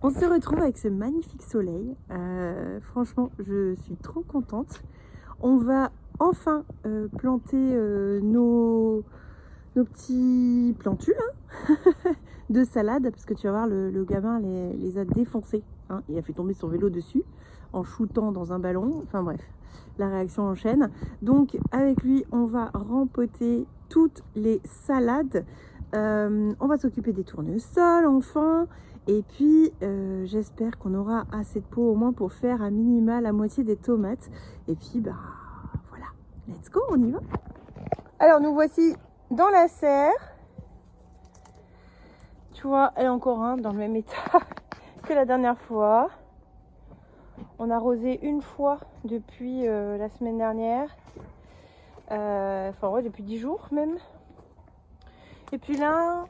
On se retrouve avec ce magnifique soleil. Franchement, je suis trop contente. On va enfin planter nos petits plantules de salade, parce que tu vas voir, le gamin les a défoncés. Hein. Il a fait tomber son vélo dessus en shootant dans un ballon. Enfin bref, la réaction enchaîne. Donc avec lui, on va rempoter toutes les salades. On va s'occuper des tournesols enfin. Et puis j'espère qu'on aura assez de pot au moins pour faire à minima la moitié des tomates. Et puis bah voilà, let's go, on y va. Alors nous voici dans la serre. Tu vois, elle est encore dans le même état que la dernière fois. On a arrosé une fois depuis la semaine dernière. Enfin ouais, depuis 10 jours même. Et puis là,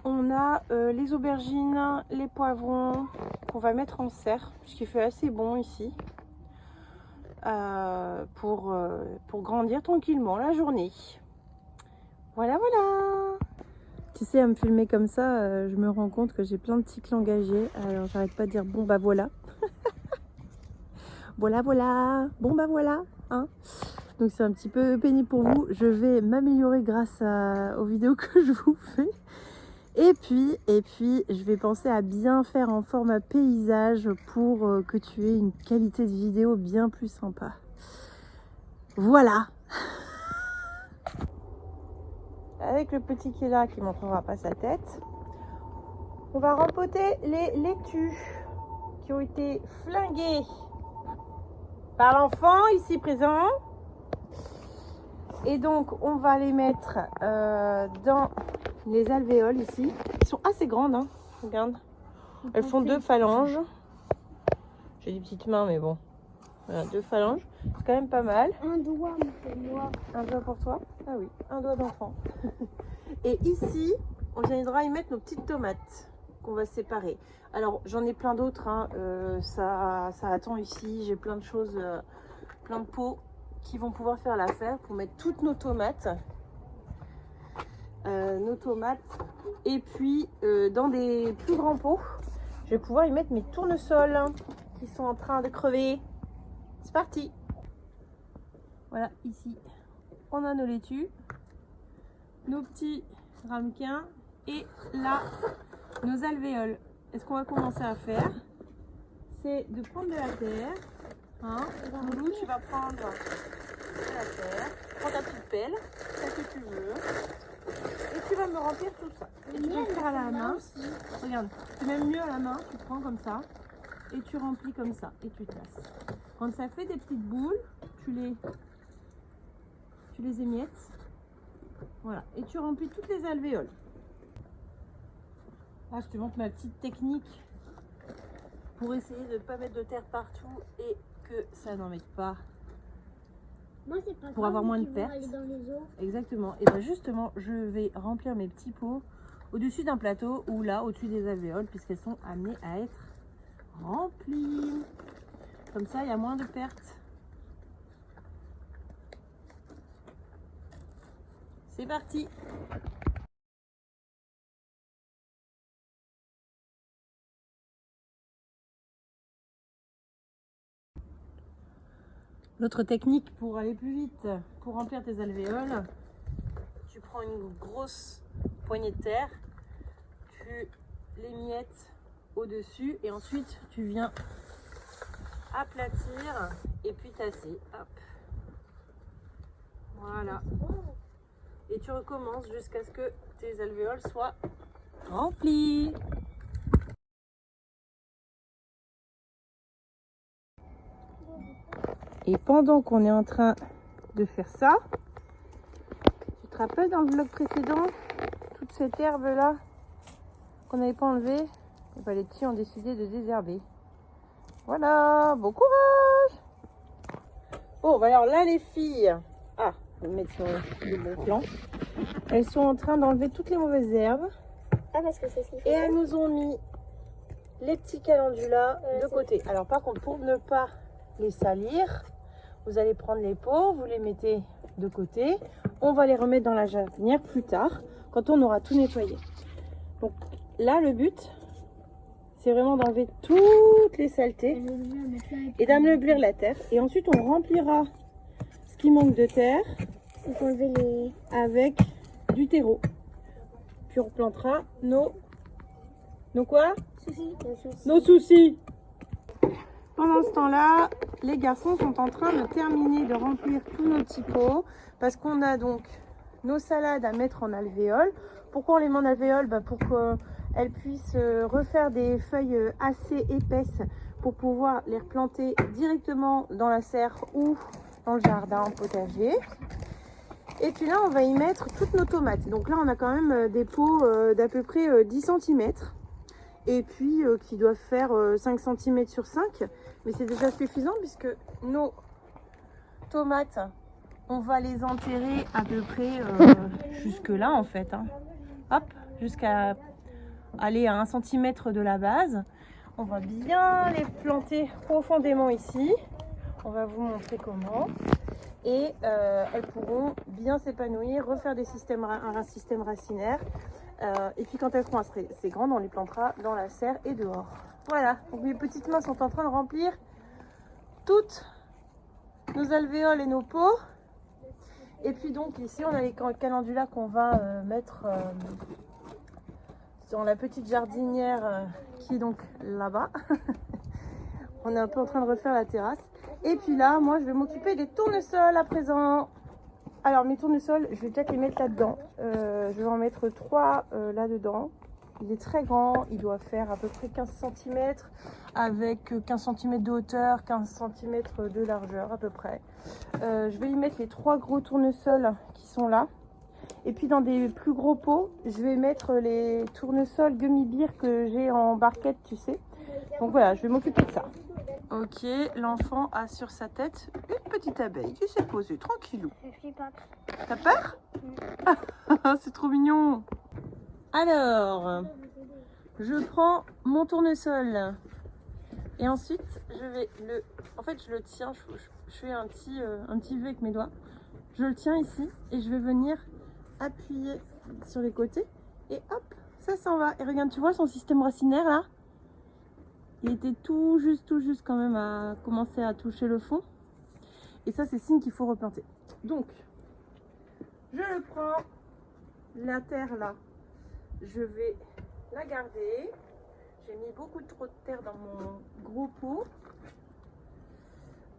on a les aubergines, les poivrons qu'on va mettre en serre, puisqu'il fait assez bon ici. Pour grandir tranquillement la journée. Voilà, voilà. Tu sais, à me filmer comme ça, je me rends compte que j'ai plein de cycles engagés. Alors j'arrête pas de dire bon bah voilà. Voilà, voilà. Bon bah voilà. Hein, donc c'est un petit peu pénible pour vous. Je vais m'améliorer grâce aux vidéos que je vous fais. Et puis, je vais penser à bien faire en format paysage pour que tu aies une qualité de vidéo bien plus sympa. Voilà. Avec le petit qui est là, qui ne montrera pas sa tête, on va rempoter les laitues qui ont été flinguées par l'enfant ici présent. Et donc, on va les mettre dans les alvéoles ici. Ils sont assez grandes, hein. Regarde. Elles font 2 phalanges. J'ai des petites mains, mais bon. Voilà, 2 phalanges. C'est quand même pas mal. Un doigt pour moi. Un doigt pour toi? Ah oui, un doigt d'enfant. Et ici, on viendra y mettre nos petites tomates qu'on va séparer. Alors, j'en ai plein d'autres. Hein. Ça attend ici. J'ai plein de choses, plein de pots qui vont pouvoir faire l'affaire pour mettre toutes nos tomates. Et puis, dans des plus grands pots, je vais pouvoir y mettre mes tournesols qui sont en train de crever. C'est parti. Voilà, ici, on a nos laitues, nos petits ramequins et là, nos alvéoles. Et ce qu'on va commencer à faire, c'est de prendre de la terre. Hein. Loulou, tu vas prendre de la terre, prends ta petite pelle, celle que tu veux, et tu vas me remplir tout ça. Et tu peux le faire à la main. Regarde, c'est même mieux à la main, tu prends comme ça, et tu remplis comme ça, et tu tasses. Quand ça fait des petites boules, tu les émiettes. Voilà, et tu remplis toutes les alvéoles. Là, je te montre ma petite technique pour essayer de ne pas mettre de terre partout et que ça n'en mette pas. Moi, c'est pas pour avoir moins de pertes. Exactement. Et bien justement, je vais remplir mes petits pots au-dessus d'un plateau ou là, au-dessus des alvéoles, puisqu'elles sont amenées à être remplies. Comme ça, il y a moins de pertes. C'est parti! L'autre technique pour aller plus vite, pour remplir tes alvéoles, tu prends une grosse poignée de terre, tu les miettes au-dessus et ensuite tu viens aplatir et puis tasser. Hop. Voilà. Et tu recommences jusqu'à ce que tes alvéoles soient remplies. Et pendant qu'on est en train de faire ça, tu te rappelles dans le vlog précédent, toute cette herbe là qu'on n'avait pas enlevée, et ben les petits ont décidé de désherber. Voilà, bon courage! Bon, bah alors là les filles, je vais mettre sur le bon plan, elles sont en train d'enlever toutes les mauvaises herbes. Ah, parce que c'est ce qu'il Et elles nous ont mis les petits calendulas de côté. Alors par contre, pour ne pas les salir, vous allez prendre les pots, vous les mettez de côté. On va les remettre dans la jardinière plus tard, quand on aura tout nettoyé. Donc là, le but, c'est vraiment d'enlever toutes les saletés et d'ameublir la terre. Et ensuite, on remplira ce qui manque de terre avec du terreau. Puis on replantera nos quoi? Nos soucis. Pendant ce temps-là, les garçons sont en train de terminer de remplir tous nos petits pots parce qu'on a donc nos salades à mettre en alvéole. Pourquoi on les met en alvéole? Pour qu'elles puissent refaire des feuilles assez épaisses pour pouvoir les replanter directement dans la serre ou dans le jardin potager. Et puis là, on va y mettre toutes nos tomates. Donc là, on a quand même des pots d'à peu près 10 cm. Et puis qui doivent faire 5 cm sur 5. Mais c'est déjà suffisant puisque nos tomates, on va les enterrer à peu près jusque là en fait. Hein. Hop, jusqu'à aller à 1 cm de la base. On va bien les planter profondément ici. On va vous montrer comment. Et elles pourront bien s'épanouir, refaire un système racinaire. Et puis quand elles seront assez grandes, on les plantera dans la serre et dehors. Voilà, donc mes petites mains sont en train de remplir toutes nos alvéoles et nos pots. Et puis donc ici on a les calendulas qu'on va mettre dans la petite jardinière qui est donc là-bas. On est un peu en train de refaire la terrasse. Et puis là, moi je vais m'occuper des tournesols à présent. Alors mes tournesols, je vais peut-être les mettre là-dedans. Je vais en mettre 3 là-dedans. Il est très grand, il doit faire à peu près 15 cm avec 15 cm de hauteur, 15 cm de largeur à peu près. Je vais y mettre les 3 gros tournesols qui sont là. Et puis dans des plus gros pots, je vais mettre les tournesols gummy beer que j'ai en barquette, tu sais. Donc voilà, je vais m'occuper de ça. Ok, l'enfant a sur sa tête une petite abeille qui s'est posée tranquillou. T'as peur? C'est trop mignon. Alors, je prends mon tournesol et ensuite je vais en fait je le tiens, je fais un petit V avec mes doigts. Je le tiens ici et je vais venir appuyer sur les côtés et hop, ça s'en va. Et regarde, tu vois son système racinaire là? Il était tout juste quand même à commencer à toucher le fond. Et ça, c'est signe qu'il faut replanter. Donc, je le prends, la terre là, je vais la garder. J'ai mis beaucoup trop de terre dans mon gros pot.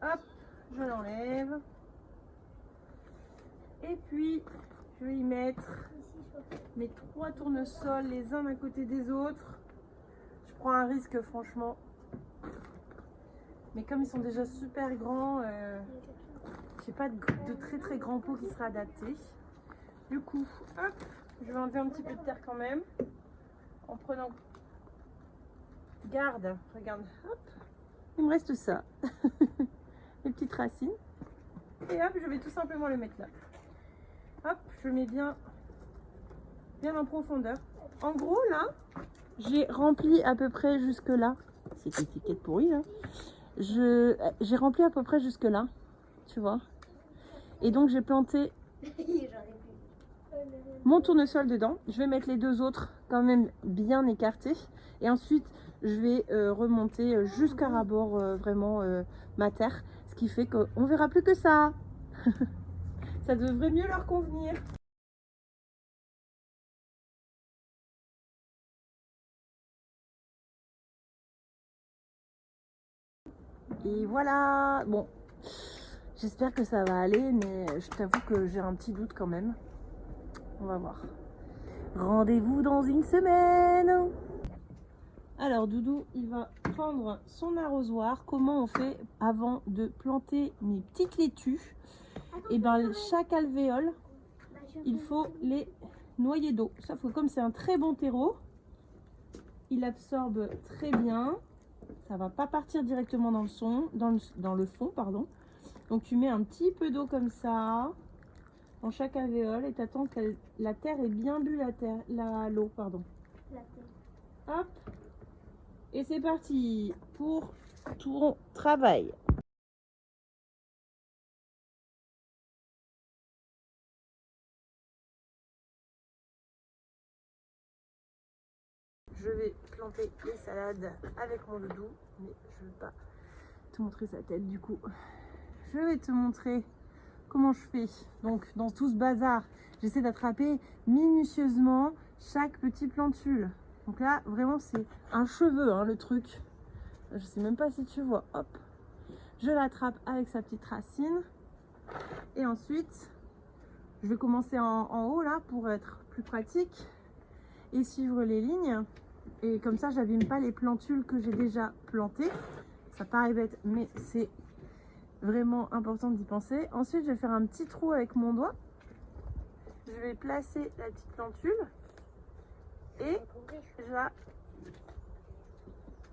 Hop, je l'enlève. Et puis, je vais y mettre mes 3 tournesols les uns à côté des autres. Je prends un risque franchement. Mais comme ils sont déjà super grands, j'ai pas de très grands pots qui sera adapté. Du coup, hop, je vais enlever un petit peu de terre quand même. En prenant garde, regarde, hop, il me reste ça. Les petites racines. Et hop, je vais tout simplement le mettre là. Hop, je le mets bien en profondeur. En gros là, j'ai rempli à peu près jusque là. C'est une étiquette pourrie là. J'ai rempli à peu près jusque là, tu vois. Et donc j'ai planté mon tournesol dedans. Je vais mettre les 2 autres quand même bien écartés. Et ensuite, je vais remonter jusqu'à ras-bord vraiment ma terre. Ce qui fait qu'on verra plus que ça. Ça devrait mieux leur convenir. Et voilà. Bon, j'espère que ça va aller, mais je t'avoue que j'ai un petit doute quand même. On va voir. Rendez-vous dans une semaine. Alors Doudou, il va prendre son arrosoir. Comment on fait avant de planter mes petites laitues? Et bien chaque alvéole, il faut les noyer d'eau. Sauf que comme c'est un très bon terreau, il absorbe très bien. Ça va pas partir directement dans le fond, pardon. Donc tu mets un petit peu d'eau comme ça dans chaque alvéole et t'attends que la terre ait bien bu l'eau, pardon. Hop. Et c'est parti pour ton travail. Je vais planter les salades avec mon doudou, mais je ne veux pas te montrer sa tête du coup. Je vais te montrer comment je fais. Donc dans tout ce bazar, j'essaie d'attraper minutieusement chaque petit plantule. Donc là, vraiment, c'est un cheveu, hein, le truc. Je sais même pas si tu vois. Hop, je l'attrape avec sa petite racine. Et ensuite, je vais commencer en haut là pour être plus pratique et suivre les lignes. Et comme ça, j'abîme pas les plantules que j'ai déjà plantées. Ça paraît bête, mais c'est vraiment important d'y penser. Ensuite, je vais faire un petit trou avec mon doigt. Je vais placer la petite plantule et je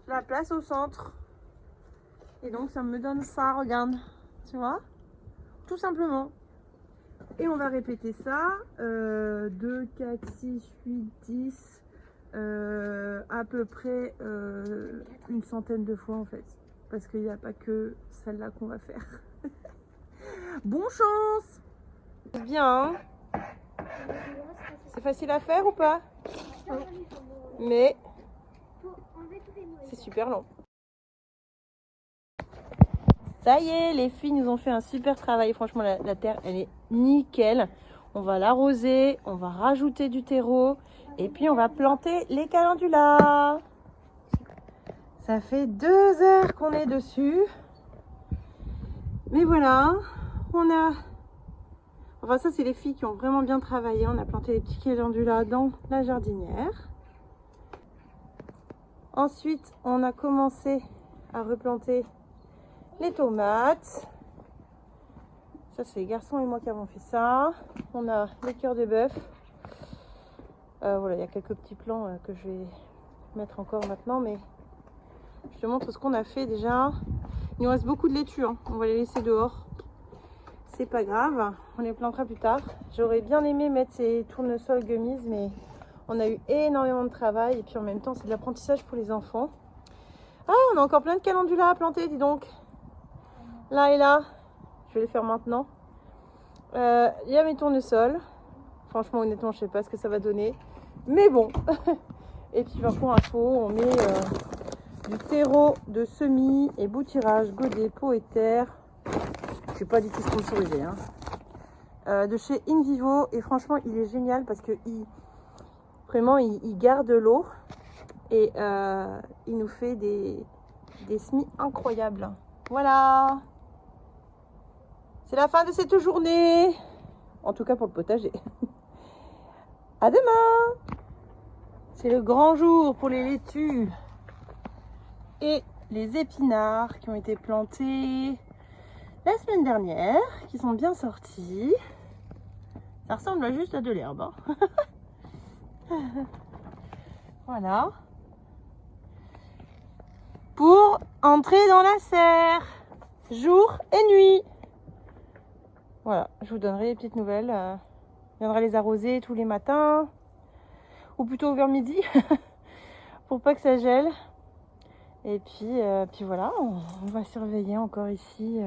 la place au centre. Et donc, ça me donne ça, regarde, tu vois, tout simplement. Et on va répéter ça 2, 4, 6, 8, 10, à peu près une centaine de fois en fait. Parce qu'il n'y a pas que celle-là qu'on va faire. Bon chance! Bien, hein? C'est facile à faire ou pas? Mais c'est super long. Ça y est, les filles nous ont fait un super travail. Franchement, la terre, elle est nickel. On va l'arroser, on va rajouter du terreau et puis on va planter les calendulas. Ça fait 2 heures qu'on est dessus. Mais voilà, on a... Enfin, ça, c'est les filles qui ont vraiment bien travaillé. On a planté les petits calendulas dans la jardinière. Ensuite, on a commencé à replanter les tomates. Ça, c'est les garçons et moi qui avons fait ça. On a les cœurs de bœuf. Voilà, il y a quelques petits plants que je vais mettre encore maintenant, mais je te montre ce qu'on a fait déjà. Il nous reste beaucoup de laitues, hein. On va les laisser dehors. C'est pas grave, on les plantera plus tard. J'aurais bien aimé mettre ces tournesols gummies, mais on a eu énormément de travail et puis en même temps, c'est de l'apprentissage pour les enfants. Ah, on a encore plein de calendulas à planter, dis donc. Là et là, je vais les faire maintenant. Il y a mes tournesols. Franchement, honnêtement, je sais pas ce que ça va donner. Mais bon. Et puis, pour info, on met du terreau de semis et boutirage, godet, pot et terre. Je suis pas du tout sponsorisée. Hein. De chez InVivo. Et franchement, il est génial parce que vraiment, il garde l'eau. Et il nous fait des semis incroyables. Voilà. C'est la fin de cette journée. En tout cas pour le potager. À demain. C'est le grand jour pour les laitues. Et les épinards qui ont été plantés la semaine dernière. Qui sont bien sortis. Ça ressemble juste à de l'herbe. Hein. Voilà. Pour entrer dans la serre. Jour et nuit. Voilà, je vous donnerai des petites nouvelles. Je viendrai les arroser tous les matins. Ou plutôt vers midi. Pour pas que ça gèle. Et puis voilà, on va surveiller encore ici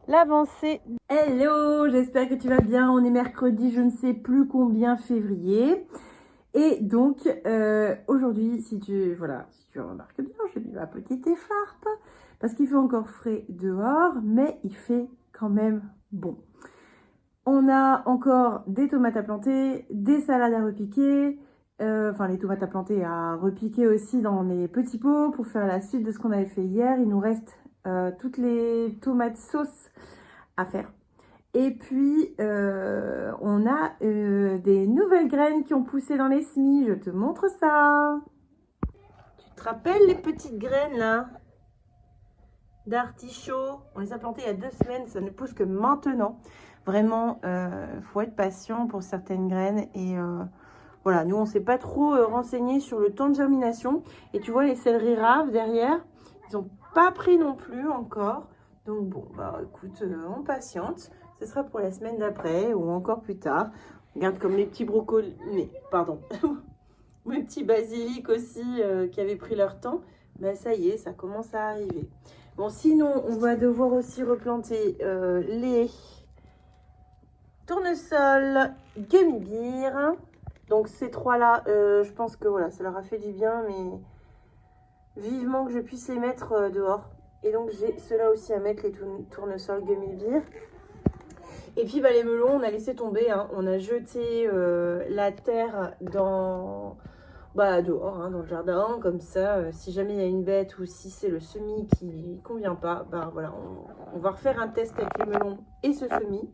l'avancée. Hello, j'espère que tu vas bien. On est mercredi, je ne sais plus combien février. Et donc, aujourd'hui, si tu remarques bien, j'ai mis ma petite écharpe. Parce qu'il fait encore frais dehors, mais il fait quand même bon. On a encore des tomates à planter, des salades à repiquer, enfin les tomates à planter à repiquer aussi dans les petits pots pour faire la suite de ce qu'on avait fait hier. Il nous reste toutes les tomates sauce à faire. Et puis on a des nouvelles graines qui ont poussé dans les semis. Je te montre ça. Tu te rappelles les petites graines là d'artichaut? On les a plantées il y a 2 semaines, ça ne pousse que maintenant. Vraiment, faut être patient pour certaines graines. Et voilà, nous, on ne s'est pas trop renseigné sur le temps de germination. Et tu vois, les céleris raves derrière, ils n'ont pas pris non plus encore. Donc bon, bah écoute, on patiente. Ce sera pour la semaine d'après ou encore plus tard. Regarde comme les petits brocolis, pardon, mes petits basiliques aussi qui avaient pris leur temps. Ben ça y est, ça commence à arriver. Bon, sinon, on va devoir aussi replanter les tournesols gummy beer. Donc ces 3-là, je pense que voilà, ça leur a fait du bien, mais vivement que je puisse les mettre dehors. Et donc j'ai ceux-là aussi à mettre, les tournesols gummy-beer. Et puis bah, les melons, on a laissé tomber, hein. On a jeté la terre dehors, hein, dans le jardin, comme ça, si jamais il y a une bête ou si c'est le semis qui ne convient pas, bah voilà, on va refaire un test avec les melons et ce semis.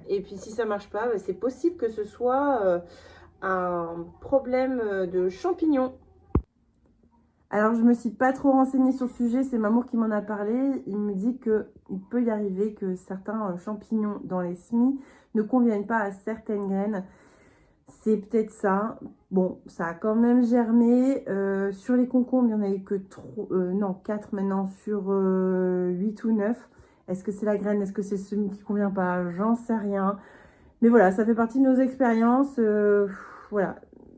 Et puis si ça marche pas, bah, c'est possible que ce soit un problème de champignons. Alors je me suis pas trop renseignée sur le sujet, c'est Mamour qui m'en a parlé. Il me dit qu'il peut y arriver que certains champignons dans les semis ne conviennent pas à certaines graines. C'est peut-être ça. Bon, ça a quand même germé. Sur les concombres, il n'y en a eu que 4 maintenant sur 8 ou 9. Est-ce que c'est la graine? Est-ce que c'est le semis qui ne convient pas? J'en sais rien. Mais voilà, ça fait partie de nos expériences. Voilà.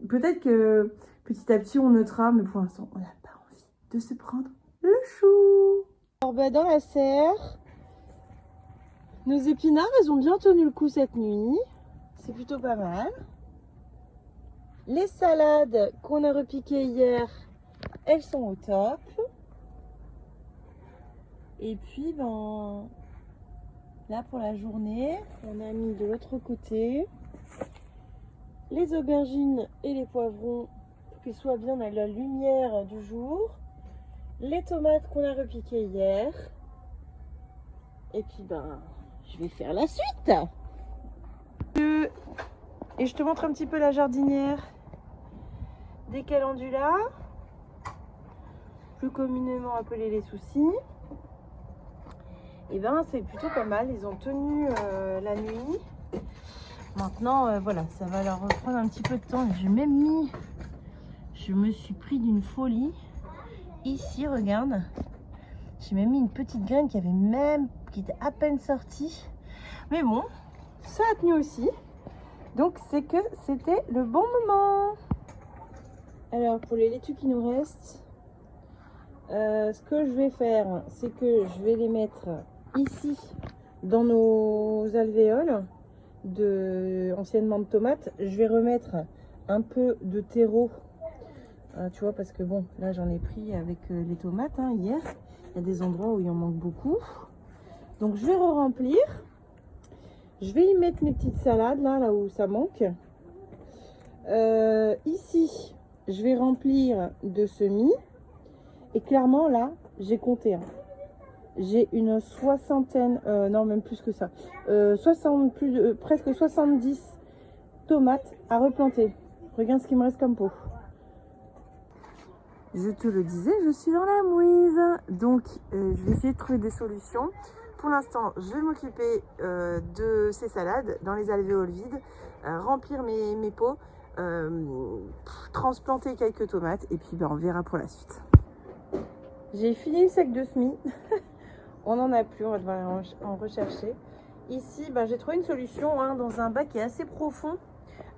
Peut-être que petit à petit, on notera, mais pour l'instant, on n'a pas envie de se prendre le chou. Alors, bah, dans la serre, nos épinards, ils ont bien tenu le coup cette nuit. C'est plutôt pas mal. Les salades qu'on a repiquées hier, elles sont au top. Et puis, ben, là pour la journée, on a mis de l'autre côté les aubergines et les poivrons pour qu'ils soient bien à la lumière du jour. Les tomates qu'on a repiquées hier. Et puis, ben, je vais faire la suite. Et je te montre un petit peu la jardinière des calendulas, plus communément appelés les soucis. Et ben c'est plutôt pas mal, ils ont tenu la nuit. Maintenant voilà, ça va leur reprendre un petit peu de temps. Je me suis pris d'une folie. Ici regarde, j'ai même mis une petite graine qui était à peine sortie. Mais bon, ça a tenu aussi. Donc c'est que c'était le bon moment. Alors pour les laitues qui nous restent, ce que je vais faire, c'est que je vais les mettre ici dans nos alvéoles anciennement de tomates. Je vais remettre un peu de terreau, tu vois, parce que bon, là j'en ai pris avec les tomates hein, hier. Il y a des endroits où il en manque beaucoup. Donc je vais re-remplir. Je vais y mettre mes petites salades là où ça manque. Ici, je vais remplir de semis. Et clairement, là, j'ai compté. Hein. J'ai une soixantaine, non, même plus que ça. Presque 70 tomates à replanter. Regarde ce qu'il me reste comme pot. Je te le disais, je suis dans la mouise. Donc, je vais essayer de trouver des solutions. Pour l'instant, je vais m'occuper de ces salades dans les alvéoles vides, remplir mes pots, transplanter quelques tomates et puis ben, on verra pour la suite. J'ai fini le sac de semis. On n'en a plus, on va devoir en rechercher. Ici, ben, j'ai trouvé une solution hein, dans un bac qui est assez profond.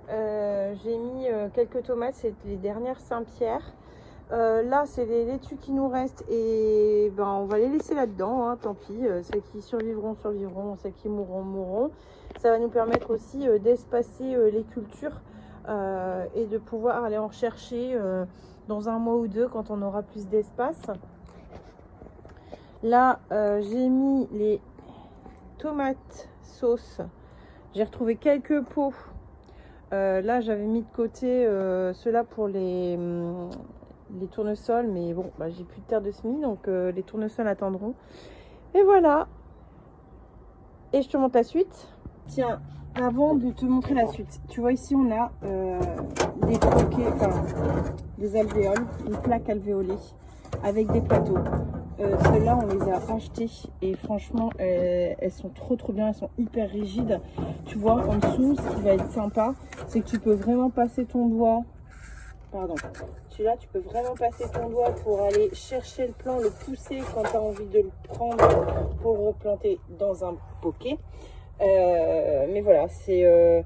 J'ai mis quelques tomates, c'est les dernières Saint-Pierre. Là, c'est les laitues qui nous restent et ben, on va les laisser là-dedans, hein, tant pis. Celles qui survivront, survivront. Celles qui mourront, mourront. Ça va nous permettre aussi d'espacer les cultures et de pouvoir aller en chercher dans un mois ou deux quand on aura plus d'espace. Là, j'ai mis les tomates sauce. J'ai retrouvé quelques pots. Là, j'avais mis de côté ceux-là pour les tournesols. Mais bon, bah, j'ai plus de terre de semis, donc les tournesols attendront. Et voilà. Et je te montre la suite. Tiens, avant de te montrer la suite, tu vois ici, on a des troquets, enfin, des alvéoles, une plaque alvéolée avec des plateaux. Celles-là, on les a achetées et franchement, elles sont trop bien, elles sont hyper rigides. Tu vois, en dessous, ce qui va être sympa, c'est que tu peux vraiment passer ton doigt. Pardon. Celui-là, tu peux vraiment passer ton doigt pour aller chercher le plant, le pousser quand tu as envie de le prendre pour le replanter dans un poquet. Mais voilà, c'est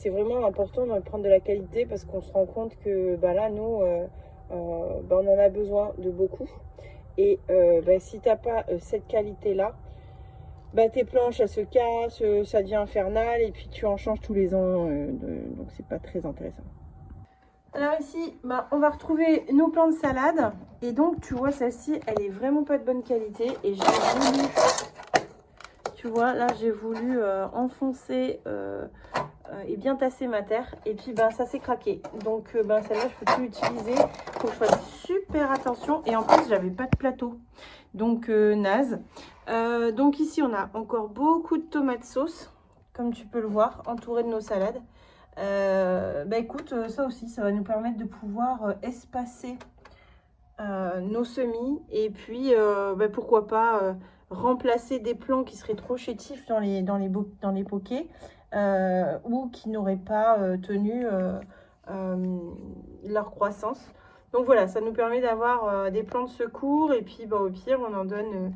vraiment important de prendre de la qualité parce qu'on se rend compte que bah là, nous, on en a besoin de beaucoup. Et si tu n'as pas cette qualité-là, bah, tes planches elles se cassent, ça devient infernal et puis tu en changes tous les ans, donc c'est pas très intéressant. Alors ici, bah, on va retrouver nos plants de salade. Et donc, tu vois, celle-ci, elle est vraiment pas de bonne qualité. Et j'ai voulu, tu vois, là, j'ai voulu enfoncer et bien tasser ma terre. Et puis, ben, ça s'est craqué. Donc, ben, celle-là, je peux plus l'utiliser. Il faut que je fasse super attention. Et en plus, j'avais pas de plateau. Donc, naze. Donc, ici, on a encore beaucoup de tomates sauce, comme tu peux le voir, entourées de nos salades. Bah écoute, ça aussi, ça va nous permettre de pouvoir espacer nos semis et puis bah, pourquoi pas remplacer des plants qui seraient trop chétifs dans les bouquets ou qui n'auraient pas tenu leur croissance. Donc voilà, ça nous permet d'avoir des plants de secours et puis bah, au pire, on en donne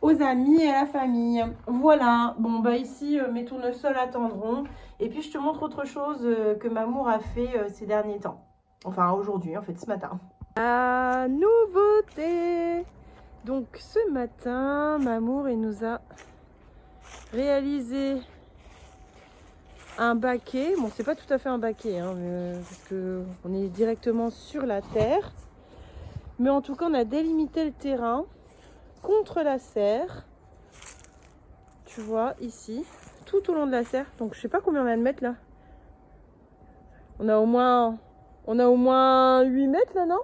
aux amis et à la famille. Voilà, bon bah ici mes tournesols attendront. Et puis je te montre autre chose que Mamour a fait ces derniers temps. Enfin aujourd'hui en fait, ce matin. La nouveauté. Donc ce matin, Mamour il nous a réalisé un baquet. Bon c'est pas tout à fait un baquet hein, parce que on est directement sur la terre. Mais en tout cas on a délimité le terrain contre la serre, tu vois ici, tout au long de la serre. Donc je sais pas combien on a de mètres là. On a au moins 8 mètres là, non?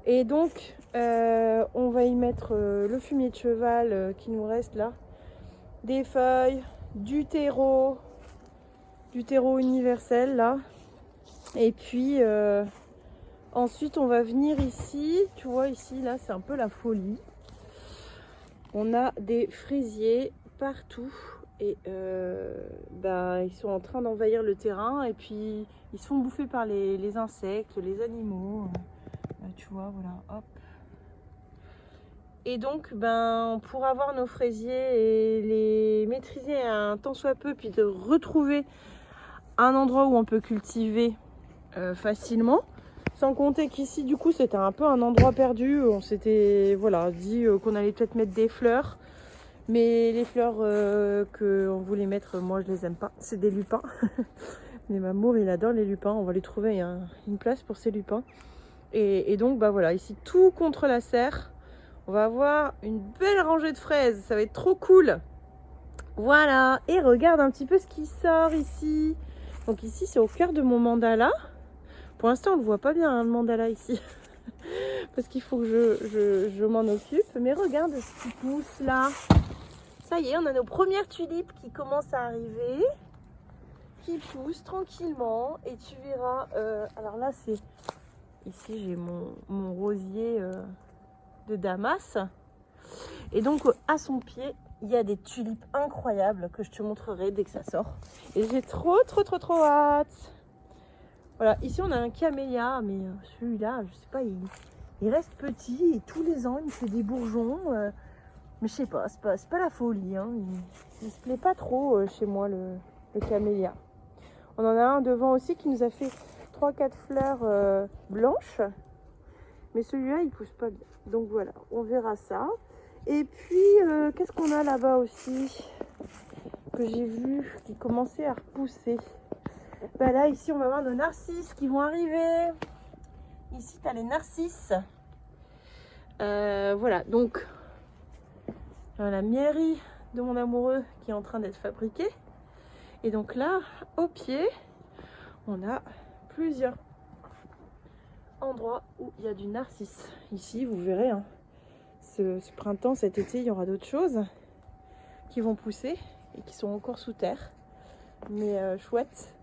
Et donc on va y mettre le fumier de cheval qui nous reste là, des feuilles, du terreau universel là. Et puis ensuite on va venir ici, tu vois ici là c'est un peu la folie. On a des fraisiers partout et bah, ils sont en train d'envahir le terrain et puis ils se font bouffer par les insectes, les animaux. Tu vois, voilà, hop. Et donc, ben, pour avoir nos fraisiers et les maîtriser un tant soit peu, puis de retrouver un endroit où on peut cultiver facilement. Sans compter qu'ici, du coup, c'était un peu un endroit perdu. On s'était voilà, dit qu'on allait peut-être mettre des fleurs. Mais les fleurs qu'on voulait mettre, moi, je les aime pas. C'est des lupins. Mais Mamour, il adore les lupins. On va lui trouver une place pour ces lupins. Et donc, bah voilà, ici, tout contre la serre. On va avoir une belle rangée de fraises. Ça va être trop cool. Voilà. Et regarde un petit peu ce qui sort ici. Donc ici, c'est au cœur de mon mandala. Pour l'instant, on ne le voit pas bien, hein, le mandala ici. Parce qu'il faut que je m'en occupe. Mais regarde ce qui pousse là. Ça y est, on a nos premières tulipes qui commencent à arriver. Qui poussent tranquillement. Et tu verras... alors là, c'est... Ici, j'ai mon rosier de Damas. Et donc, à son pied, il y a des tulipes incroyables que je te montrerai dès que ça sort. Et j'ai trop hâte. Voilà, ici on a un camélia, mais celui-là, je sais pas, il reste petit et tous les ans il me fait des bourgeons. Mais je sais pas, c'est pas la folie. Hein. Il se plaît pas trop chez moi le camélia. On en a un devant aussi qui nous a fait 3-4 fleurs blanches. Mais celui-là il pousse pas bien. Donc voilà, on verra ça. Et puis, qu'est-ce qu'on a là-bas aussi que j'ai vu qui commençait à repousser. Bah là, ici, on va voir nos narcisses qui vont arriver. Ici, tu as les narcisses. Voilà, donc, la miellerie de mon amoureux qui est en train d'être fabriquée. Et donc là, au pied, on a plusieurs endroits où il y a du narcisse. Ici, vous verrez, hein, ce printemps, cet été, il y aura d'autres choses qui vont pousser et qui sont encore sous terre. Mais chouette.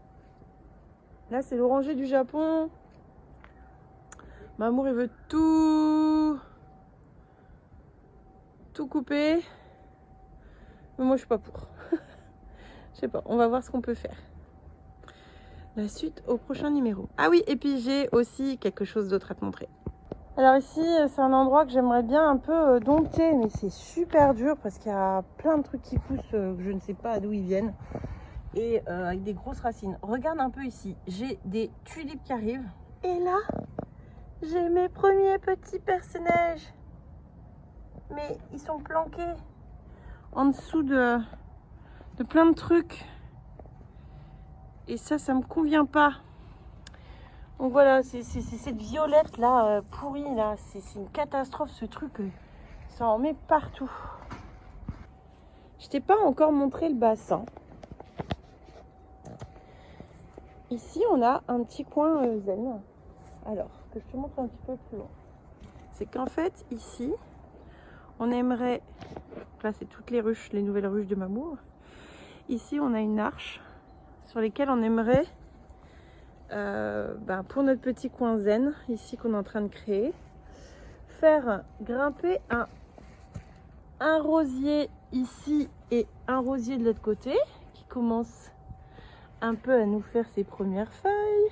Là, c'est l'oranger du Japon. Mamour, il veut tout couper. Mais moi, je suis pas pour. Je sais pas, on va voir ce qu'on peut faire. La suite au prochain numéro. Ah oui, et puis j'ai aussi quelque chose d'autre à te montrer. Alors ici, c'est un endroit que j'aimerais bien un peu dompter, mais c'est super dur parce qu'il y a plein de trucs qui poussent que je ne sais pas d'où ils viennent. Et avec des grosses racines. Regarde un peu ici, j'ai des tulipes qui arrivent. Et là, j'ai mes premiers petits perce-neige. mais ils sont planqués en dessous de plein de trucs. Et ça me convient pas. Donc voilà, c'est cette violette là, pourrie là. C'est une catastrophe ce truc. Ça en met partout. Je t'ai pas encore montré le bassin. Ici, on a un petit coin zen. Alors, que je te montre un petit peu plus loin. C'est qu'en fait, ici, on aimerait... Là, c'est toutes les ruches, les nouvelles ruches de Mamour. Ici, on a une arche sur lesquelles on aimerait, pour notre petit coin zen, ici qu'on est en train de créer, faire grimper un rosier ici et un rosier de l'autre côté, qui commence un peu à nous faire ses premières feuilles.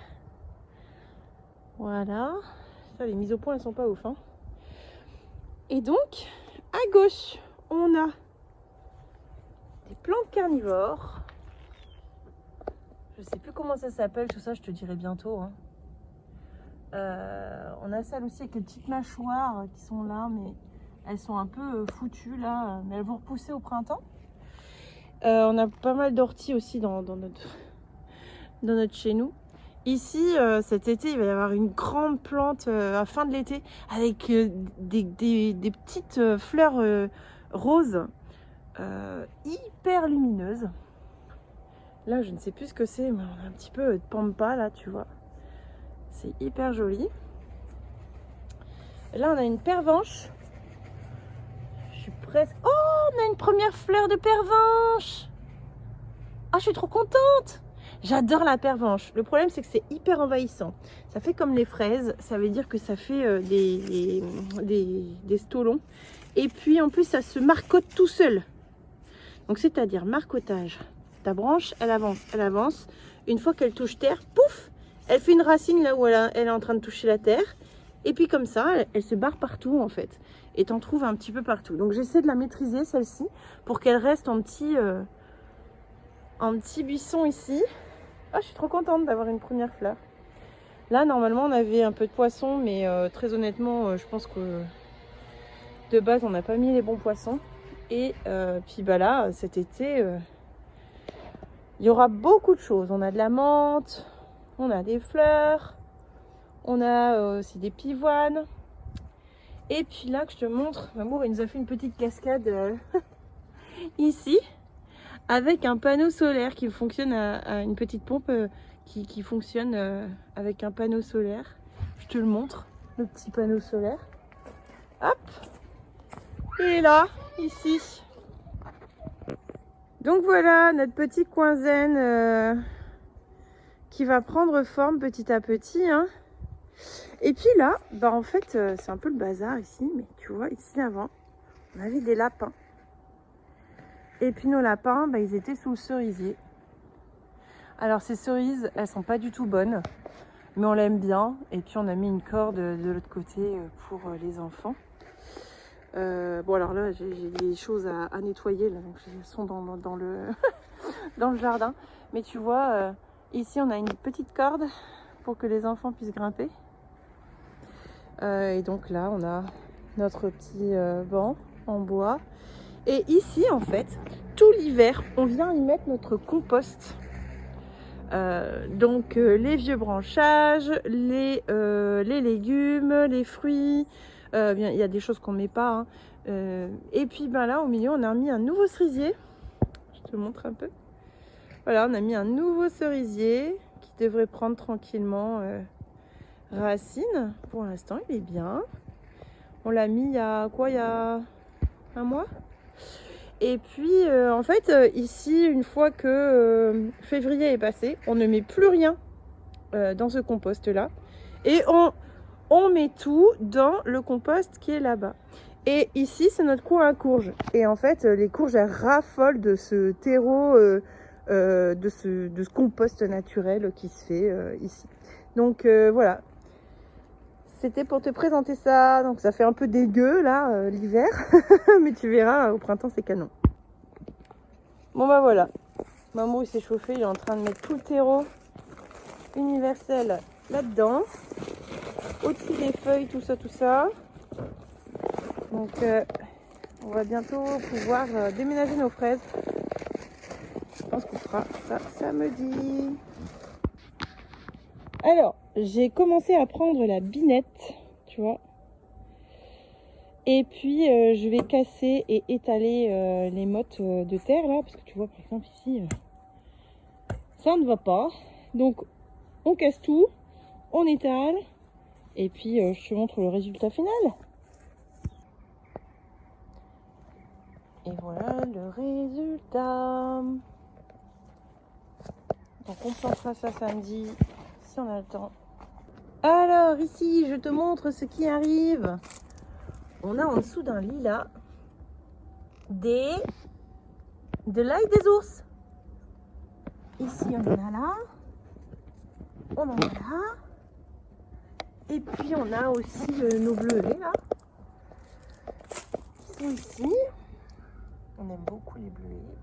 Voilà. Ça, les mises au point, elles sont pas ouf, hein. Et donc, à gauche, on a des plantes carnivores. Je sais plus comment ça s'appelle, tout ça, je te dirai bientôt, hein. On a celles aussi avec les petites mâchoires qui sont là, mais elles sont un peu foutues là, mais elles vont repousser au printemps. On a pas mal d'orties aussi dans notre chez nous. Ici, cet été, il va y avoir une grande plante à la fin de l'été avec des petites fleurs roses hyper lumineuses. Là, je ne sais plus ce que c'est, mais on a un petit peu de pampa là, tu vois. C'est hyper joli. Là, on a une pervenche. Je suis presque... Oh, on a une première fleur de pervenche. Ah, je suis trop contente. J'adore la pervenche. Le problème, c'est que c'est hyper envahissant. Ça fait comme les fraises. Ça veut dire que ça fait des stolons. Et puis, en plus, ça se marcotte tout seul. Donc, c'est-à-dire marcotage. Ta branche, elle avance, elle avance. Une fois qu'elle touche terre, pouf, elle fait une racine là où elle est en train de toucher la terre. Et puis comme ça, elle se barre partout en fait. Et t'en trouves un petit peu partout. Donc j'essaie de la maîtriser celle-ci pour qu'elle reste en petit buisson ici. Ah, je suis trop contente d'avoir une première fleur. Là, normalement, on avait un peu de poissons, mais très honnêtement, je pense que de base, on n'a pas mis les bons poissons. Et puis bah là, cet été, il y aura beaucoup de choses. On a de la menthe, on a des fleurs, on a aussi des pivoines. Et puis là, que je te montre, Mamour, il nous a fait une petite cascade ici, avec un panneau solaire qui fonctionne à une petite pompe qui fonctionne avec un panneau solaire. Je te le montre, le petit panneau solaire. Hop, il est là, ici. Donc voilà, notre petit coin zen qui va prendre forme petit à petit, hein. Et puis là, bah en fait, c'est un peu le bazar ici, mais tu vois, ici avant, on avait des lapins. Et puis nos lapins, bah, ils étaient sous le cerisier. Alors ces cerises, elles sont pas du tout bonnes, mais on l'aime bien. Et puis on a mis une corde de l'autre côté pour les enfants. Bon alors là, j'ai des choses à nettoyer, là, donc elles sont dans le, dans le jardin. Mais tu vois, ici on a une petite corde pour que les enfants puissent grimper. Et donc là, on a notre petit banc en bois. Et ici, en fait, tout l'hiver, on vient y mettre notre compost. Donc les vieux branchages, les légumes, les fruits. Bien, il y a des choses qu'on ne met pas, hein. Et puis ben là, au milieu, on a mis un nouveau cerisier. Je te montre un peu. Voilà, on a mis un nouveau cerisier qui devrait prendre tranquillement racine. Pour l'instant, il est bien. On l'a mis il y a quoi? Il y a un mois. Et puis, en fait, ici, une fois que février est passé, on ne met plus rien dans ce compost-là. Et on met tout dans le compost qui est là-bas. Et ici, c'est notre coin à courges. Et en fait, les courges, elles raffolent de ce terreau, de ce compost naturel qui se fait ici. Donc, voilà. C'était pour te présenter ça. Donc ça fait un peu dégueu là l'hiver, mais tu verras au printemps c'est canon. Bon bah voilà, Maman il s'est chauffé, il est en train de mettre tout le terreau universel là-dedans, au-dessus des feuilles, tout ça. Donc On va bientôt pouvoir déménager nos fraises. Je pense qu'on fera ça samedi. Alors, j'ai commencé à prendre la binette, tu vois. Et puis, je vais casser et étaler les mottes de terre, là. Parce que tu vois, par exemple, ici, ça ne va pas. Donc, on casse tout, on étale. Et puis, je te montre le résultat final. Et voilà le résultat. Donc, on plantera ça samedi, si on a le temps. Alors, ici, je te montre ce qui arrive. On a en dessous d'un lit là de l'ail des ours. Ici on en a là. On en a là. Et puis on a aussi nos bleuets là. Qui sont ici. On aime beaucoup les bleuets.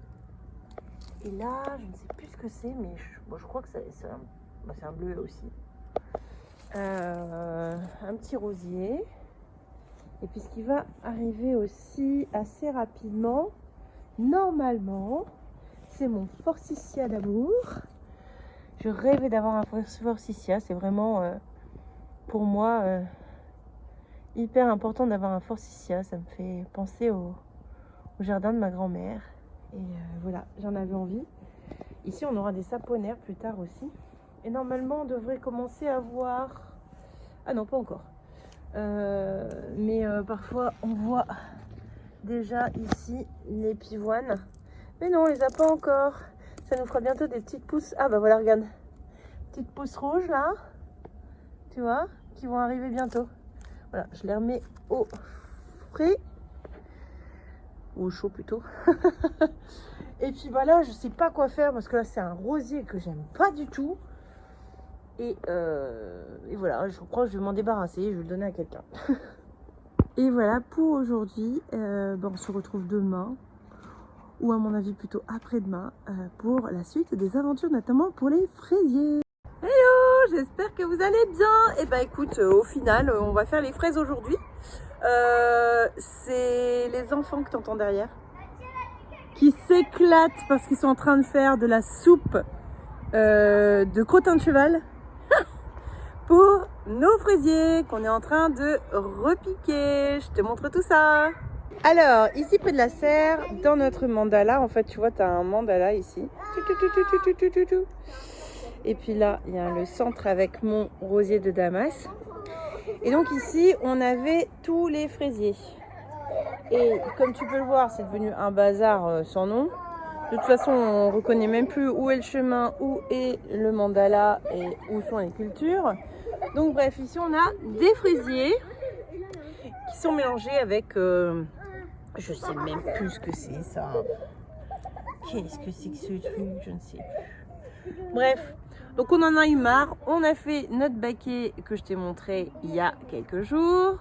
Et là, je ne sais plus ce que c'est, mais je crois que c'est un bleuet aussi. Un petit rosier. Et puis ce qui va arriver aussi assez rapidement, normalement, c'est mon forsythia d'amour. Je rêvais d'avoir un forsythia, c'est vraiment pour moi hyper important d'avoir un forsythia. Ça me fait penser au jardin de ma grand-mère. Et voilà, j'en avais envie. Ici on aura des saponaires plus tard aussi. Et normalement on devrait commencer à voir... Ah non, pas encore. Mais parfois on voit déjà ici les pivoines, mais non, on les a pas encore. Ça nous fera bientôt des petites pousses. Ah bah voilà, regarde, petites pousses rouges là, tu vois, qui vont arriver bientôt. Voilà, je les remets au frais ou au chaud plutôt. Et puis voilà, je sais pas quoi faire parce que là c'est un rosier que j'aime pas du tout. Et voilà, je crois que je vais m'en débarrasser, je vais le donner à quelqu'un. Et voilà pour aujourd'hui. On se retrouve demain, ou à mon avis plutôt après-demain, pour la suite des aventures, notamment pour les fraisiers. Hello, j'espère que vous allez bien. Et écoute, au final, on va faire les fraises aujourd'hui. C'est les enfants que tu entends derrière qui s'éclatent parce qu'ils sont en train de faire de la soupe de crottin de cheval. Pour nos fraisiers qu'on est en train de repiquer. Je te montre tout ça. Alors, ici près de la serre, dans notre mandala, en fait, tu vois, tu as un mandala ici. Et puis là, il y a le centre avec mon rosier de Damas. Et donc ici, on avait tous les fraisiers. Et comme tu peux le voir, c'est devenu un bazar sans nom. De toute façon, on ne reconnaît même plus où est le chemin, où est le mandala et où sont les cultures. Donc bref, ici on a des fraisiers qui sont mélangés avec, je sais même plus ce que c'est ça. Qu'est-ce que c'est que ce truc? Je ne sais plus. Bref, donc on en a eu marre. On a fait notre baquet que je t'ai montré il y a quelques jours.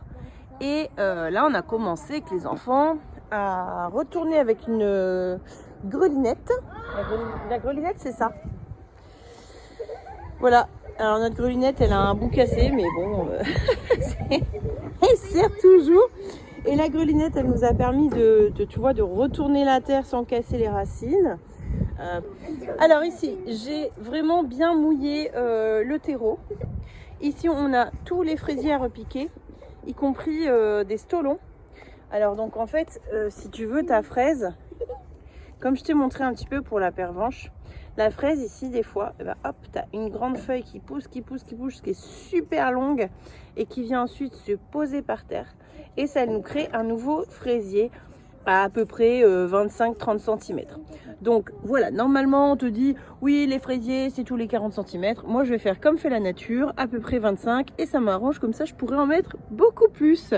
Et là on a commencé avec les enfants à retourner avec une grelinette. La grelinette, c'est ça. Voilà. Alors notre grelinette, elle a un bout cassé, mais bon, elle sert toujours. Et la grelinette, elle nous a permis tu vois, de retourner la terre sans casser les racines. Alors ici, j'ai vraiment bien mouillé le terreau. Ici, on a tous les fraisiers à repiquer, y compris des stolons. Alors donc en fait, si tu veux ta fraise, comme je t'ai montré un petit peu pour la pervenche, la fraise ici des fois, hop, tu as une grande feuille qui pousse, qui est super longue et qui vient ensuite se poser par terre. Et ça nous crée un nouveau fraisier à peu près 25-30 cm. Donc voilà, normalement on te dit, oui les fraisiers c'est tous les 40 cm. Moi je vais faire comme fait la nature, à peu près 25, et ça m'arrange, comme ça je pourrais en mettre beaucoup plus.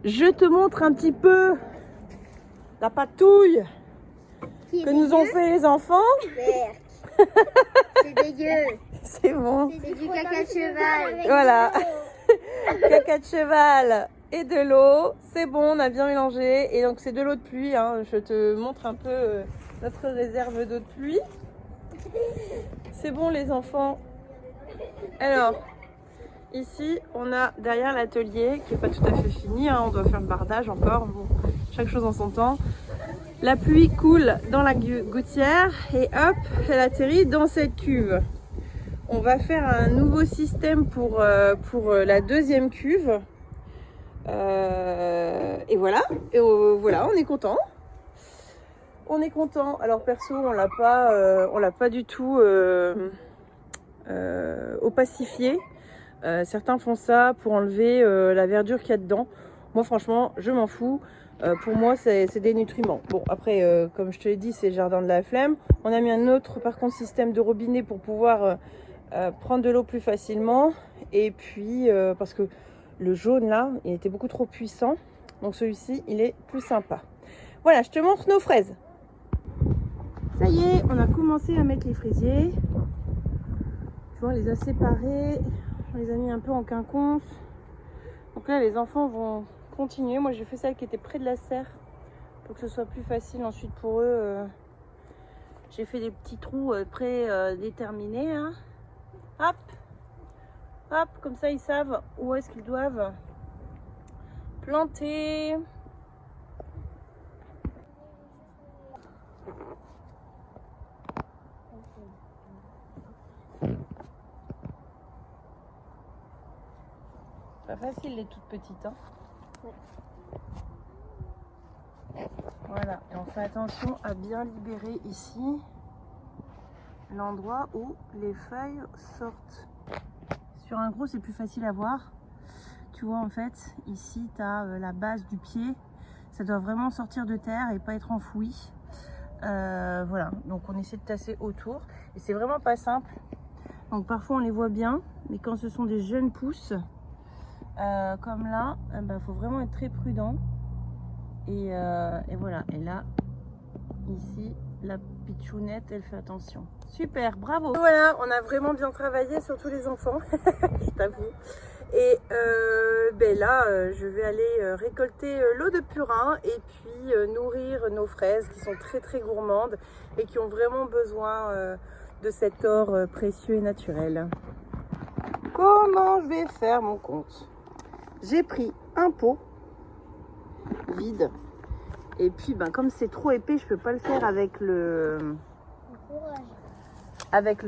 Je te montre un petit peu la patouille que nous ont fait les enfants. C'est dégueu. C'est bon. C'est du caca de cheval. Voilà. Caca de cheval et de l'eau. C'est bon, on a bien mélangé. Et donc c'est de l'eau de pluie. Hein. Je te montre un peu notre réserve d'eau de pluie. C'est bon les enfants. Alors, ici on a derrière l'atelier qui n'est pas tout à fait fini. Hein. On doit faire le bardage encore. Bon, chaque chose en son temps. La pluie coule dans la gouttière et hop, elle atterrit dans cette cuve. On va faire un nouveau système pour la deuxième cuve. Et voilà, voilà, on est content. On est content. Alors perso, on l'a pas du tout opacifié. Certains font ça pour enlever la verdure qu'il y a dedans. Moi, franchement, je m'en fous. Pour moi, c'est des nutriments. Bon, après, comme je te l'ai dit, c'est le jardin de la flemme. On a mis un autre, par contre, système de robinet pour pouvoir prendre de l'eau plus facilement. Et puis, parce que le jaune, là, il était beaucoup trop puissant. Donc, celui-ci, il est plus sympa. Voilà, je te montre nos fraises. Ça y est, on a commencé à mettre les fraisiers. Tu vois, on les a séparés. On les a mis un peu en quinconce. Donc là, les enfants vont continuer. Moi, j'ai fait celle qui était près de la serre pour que ce soit plus facile ensuite pour eux. J'ai fait des petits trous prédéterminés. Hein. Hop, hop, comme ça, ils savent où est-ce qu'ils doivent planter. Pas facile les toutes petites, hein. Ouais. Voilà, et on fait attention à bien libérer ici l'endroit où les feuilles sortent. Sur un gros, c'est plus facile à voir. Tu vois, en fait, ici, tu as la base du pied. Ça doit vraiment sortir de terre et pas être enfoui. Voilà, donc on essaie de tasser autour. Et c'est vraiment pas simple. Donc parfois, on les voit bien, mais quand ce sont des jeunes pousses, comme là, faut vraiment être très prudent. Et voilà, et là, ici, la pitchounette, elle fait attention. Super, bravo. Voilà, on a vraiment bien travaillé, surtout les enfants, je t'avoue. Et là, je vais aller récolter l'eau de purin et puis nourrir nos fraises qui sont très très gourmandes et qui ont vraiment besoin de cet or précieux et naturel. Comment je vais faire mon compte? J'ai pris un pot vide et puis comme c'est trop épais, je peux pas le faire avec le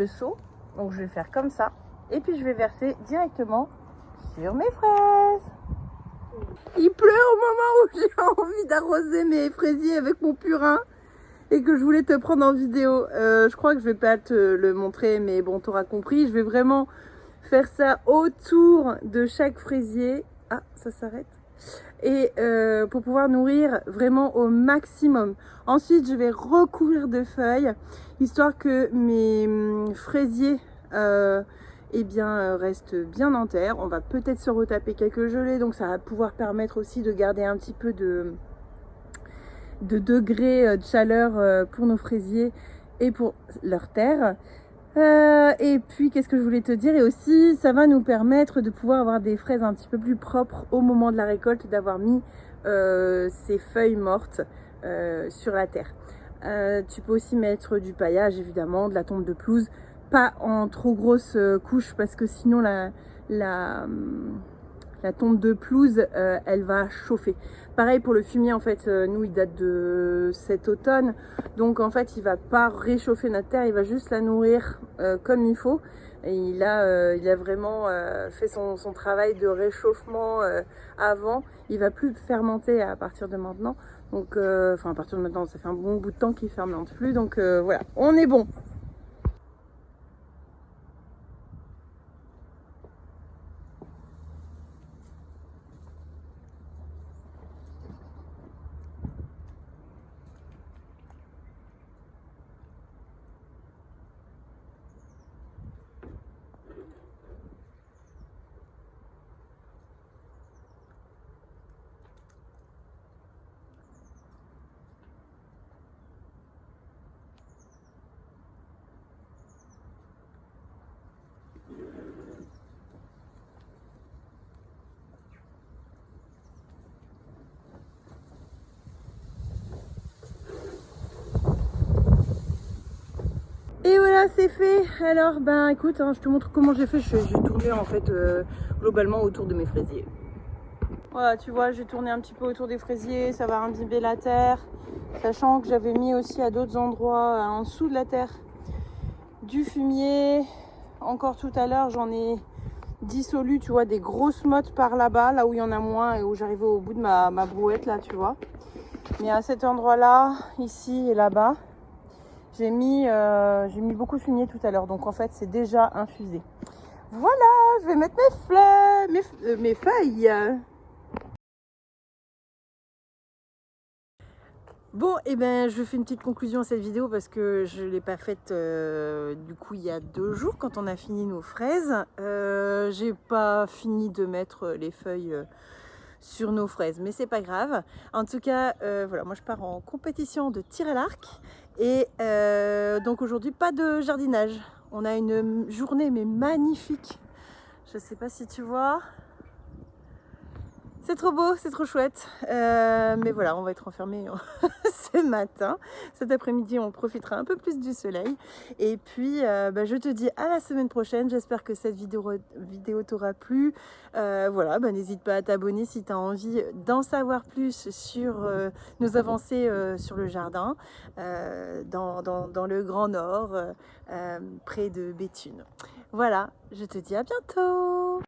seau, donc je vais faire comme ça et puis je vais verser directement sur mes fraises. Il pleut au moment où j'ai envie d'arroser mes fraisiers avec mon purin et que je voulais te prendre en vidéo. Je crois que je vais pas te le montrer, mais bon, tu auras compris. Je vais vraiment faire ça autour de chaque fraisier. Ah, ça s'arrête. Et pour pouvoir nourrir vraiment au maximum. Ensuite, je vais recouvrir de feuilles, histoire que mes fraisiers restent bien en terre. On va peut-être se retaper quelques gelées, donc ça va pouvoir permettre aussi de garder un petit peu de degrés de chaleur pour nos fraisiers et pour leur terre. Et puis qu'est-ce que je voulais te dire, et aussi ça va nous permettre de pouvoir avoir des fraises un petit peu plus propres au moment de la récolte, d'avoir mis ces feuilles mortes sur la terre. Tu peux aussi mettre du paillage, évidemment, de la tonte de pelouse, pas en trop grosse couche parce que sinon la tonte de pelouse elle va chauffer. Pareil pour le fumier, en fait, nous il date de cet automne, donc en fait il va pas réchauffer notre terre, il va juste la nourrir comme il faut. Et il a vraiment fait son travail de réchauffement avant. Il va plus fermenter à partir de maintenant, donc à partir de maintenant, ça fait un bon bout de temps qu'il fermente plus, donc voilà, on est bon. Et voilà, c'est fait. Alors écoute, je te montre comment j'ai fait. J'ai tourné en fait globalement autour de mes fraisiers. Voilà, tu vois, j'ai tourné un petit peu autour des fraisiers, ça va imbiber la terre. Sachant que j'avais mis aussi à d'autres endroits en dessous de la terre du fumier. Encore tout à l'heure, j'en ai dissolu, tu vois, des grosses mottes par là-bas, là où il y en a moins et où j'arrivais au bout de ma brouette, là, tu vois. Mais à cet endroit-là, ici et là-bas, j'ai mis beaucoup de fumier tout à l'heure. Donc en fait, c'est déjà infusé. Voilà, je vais mettre mes fleurs, mes feuilles. Bon, et ben je fais une petite conclusion à cette vidéo parce que je ne l'ai pas faite du coup il y a 2 jours quand on a fini nos fraises. J'ai pas fini de mettre les feuilles sur nos fraises, mais c'est pas grave. En tout cas, voilà, moi je pars en compétition de tir à l'arc et donc aujourd'hui pas de jardinage. On a une journée mais magnifique. Je sais pas si tu vois. C'est trop beau, c'est trop chouette. Mais voilà, on va être enfermés ce matin. Cet après-midi, on profitera un peu plus du soleil. Et puis, je te dis à la semaine prochaine. J'espère que cette vidéo t'aura plu. Voilà, n'hésite pas à t'abonner si tu as envie d'en savoir plus sur nos avancées sur le jardin, dans le Grand Nord, près de Béthune. Voilà, je te dis à bientôt.